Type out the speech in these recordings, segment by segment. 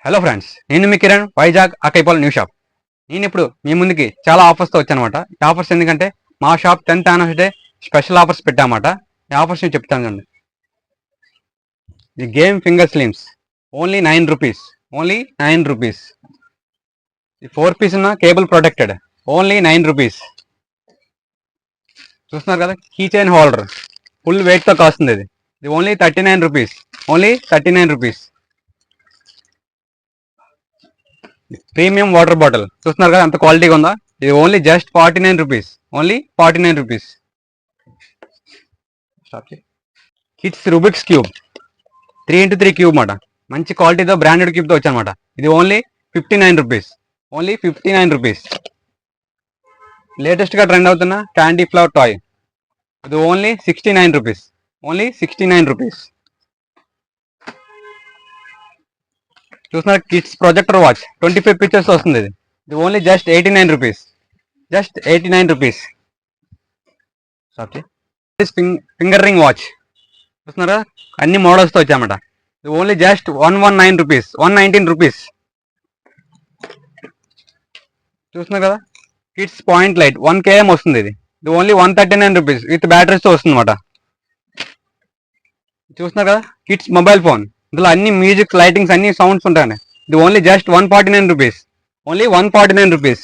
Hello friends, నేను మీ Kiran, Vizag అకైపాల్ new shop. నేను ఇప్పుడు మీ ముందుకి చాలా ఆఫర్స్తో వచ్చానమాట. ఈ ఆఫర్స్ ఎందుకంటే మా shop 10th anniversary day special offers పెట్టామట. ఈ ఆఫర్స్ నేను చెప్తాను చూడండి. ఈ game finger slims only 9 rupees, only 9 rupees. ఈ 4 పీస్ ఉన్న కేబుల్ ప్రొటెక్టెడ్ ఓన్లీ 9 రూపీస్. చూస్తున్నారు కదా, కీ చైన్ హోల్డర్ ఫుల్ వెయిట్తో కాస్తుంది. ఇది only 39 rupees, only 39 rupees. Premium water bottle చూస్తున్నారు కదా, అంత క్వాలిటీగా ఉందా. ఇది only just 49 rupees, only 49 rupees. Kids Rubik's cube 3x3 cube మాట, మంచి క్వాలిటీతో బ్రాండెడ్ క్యూబ్తో వచ్చానమాట. ఇది ఓన్లీ 59 రూపీస్, ఓన్లీ 59 రూపీస్. లేటెస్ట్గా ట్రెండ్ అవుతున్న క్యాండీ ఫ్లవర్ టాయ్, ఇది ఓన్లీ 69 రూపీస్, ఓన్లీ 69 రూపీస్. చూస్తున్నారు కిడ్స్ ప్రొజెక్టర్ వాచ్ 25 పిక్చర్స్ వస్తుంది. ఇది only just 89 rupees, just 89 rupees. Finger ring watch చూస్తున్నారా, అన్ని మోడల్స్తో వచ్చామట. ఇది ఓన్లీ జస్ట్ 119 రూపీస్, 119 రూపీస్. చూస్తున్నారు కదా, కిడ్స్ పాయింట్ లైట్ 1 km వస్తుంది. ఇది ఓన్లీ 139 రూపీస్ విత్ బ్యాటరీస్తో వస్తుంది అనమాట. చూస్తున్నారు కదా, కిడ్స్ మొబైల్ ఫోన్, ఇందులో అన్ని మ్యూజిక్, లైటింగ్స్, అన్ని సౌండ్స్ ఉంటాయి. ఇది only just 149 rupees, only 149 rupees.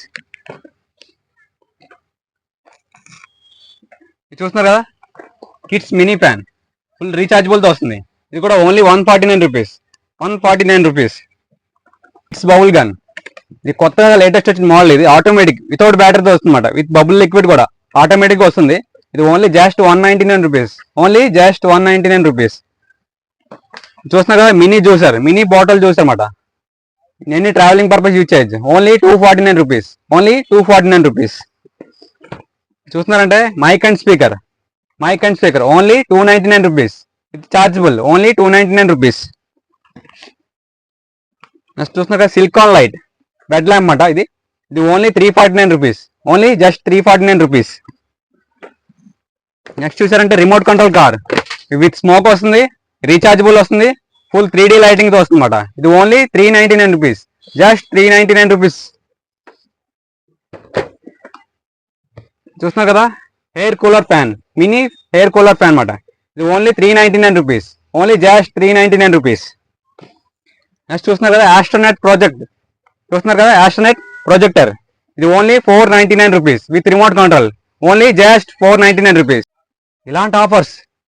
చూస్తున్నారు కదా, కిడ్స్ మినీ ఫ్యాన్ ఫుల్ రీఛార్జబుల్తో వస్తుంది. ఇది కూడా only 149 rupees, 149 rupees. Kids bubble gun, ఇది కొత్తగా లేటెస్ట్ వచ్చిన మోడల్. ఇది ఆటోమేటిక్ వితౌట్ బ్యాటరీతో వస్తుందన్నమాట, విత్ బబుల్ లిక్విడ్ కూడా ఆటోమేటిక్గా వస్తుంది. ఇది only just 199 rupees, only just 199 rupees. చూస్తున్నారు కదా, mini juicer, mini bottle juicer అన్నమాట. ఎన్ని ట్రావెలింగ్ పర్పస్ యూజ్ చేయొచ్చు. Only 249 rupees, only 249 rupees. చూస్తున్నారంటే mic and speaker, mic and speaker only 299 rupees with chargeable, only 299 rupees. Next చూస్తున్నారు కదా, silicone light bed lamp అన్నమాట. ఇది ఇది only 349 rupees, only just 349 rupees. Next చూసారంటే remote control car with smoke వస్తుంది, rechargeable వస్తుంది, full 3D లైటింగ్తో వస్తుంది అన్నమాట. ఇది ఓన్లీ 399 రూపీస్, జస్ట్ 399 రూపీస్. చూస్తున్నారు కదా, hair cooler fan, mini hair cooler fan అన్నమాట. ఇది only 399 rupees, only just 399 rupees. Next చూస్తున్నారు కదా, ఆస్ట్రోనెట్ ప్రాజెక్ట్, చూస్తున్నారు కదా, ఆస్ట్రోనెట్ ప్రొజెక్టర్. ఇది only 499 rupees with remote control, only just 499 rupees. ఇలాంటి ఆఫర్స్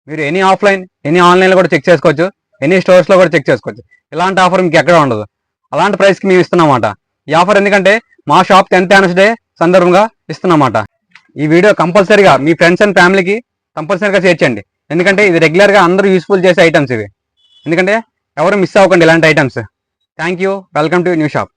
మీరు ఎనీ ఆఫ్లైన్, ఎనీ ఆన్లైన్లో కూడా చెక్ చేసుకోవచ్చు, ఎనీ స్టోర్స్లో కూడా చెక్ చేసుకోవచ్చు. ఇలాంటి ఆఫర్ మీకు ఎక్కడ ఉండదు. అలాంటి ప్రైస్కి మేము ఇస్తున్నామాట ఈ ఆఫర్. ఎందుకంటే మా షాప్ 10th యానివర్సరీ డే సందర్భంగా ఇస్తున్నామాట. ఈ వీడియో కంపల్సరీగా మీ ఫ్రెండ్స్ అండ్ ఫ్యామిలీకి కంపల్సరీగా షేర్ చేయండి. ఎందుకంటే ఇది రెగ్యులర్గా అందరూ యూస్ఫుల్ చేసే ఐటమ్స్ ఇవి. ఎందుకంటే ఎవరు మిస్ అవ్వకండి ఇలాంటి items. Thank you, welcome to new shop.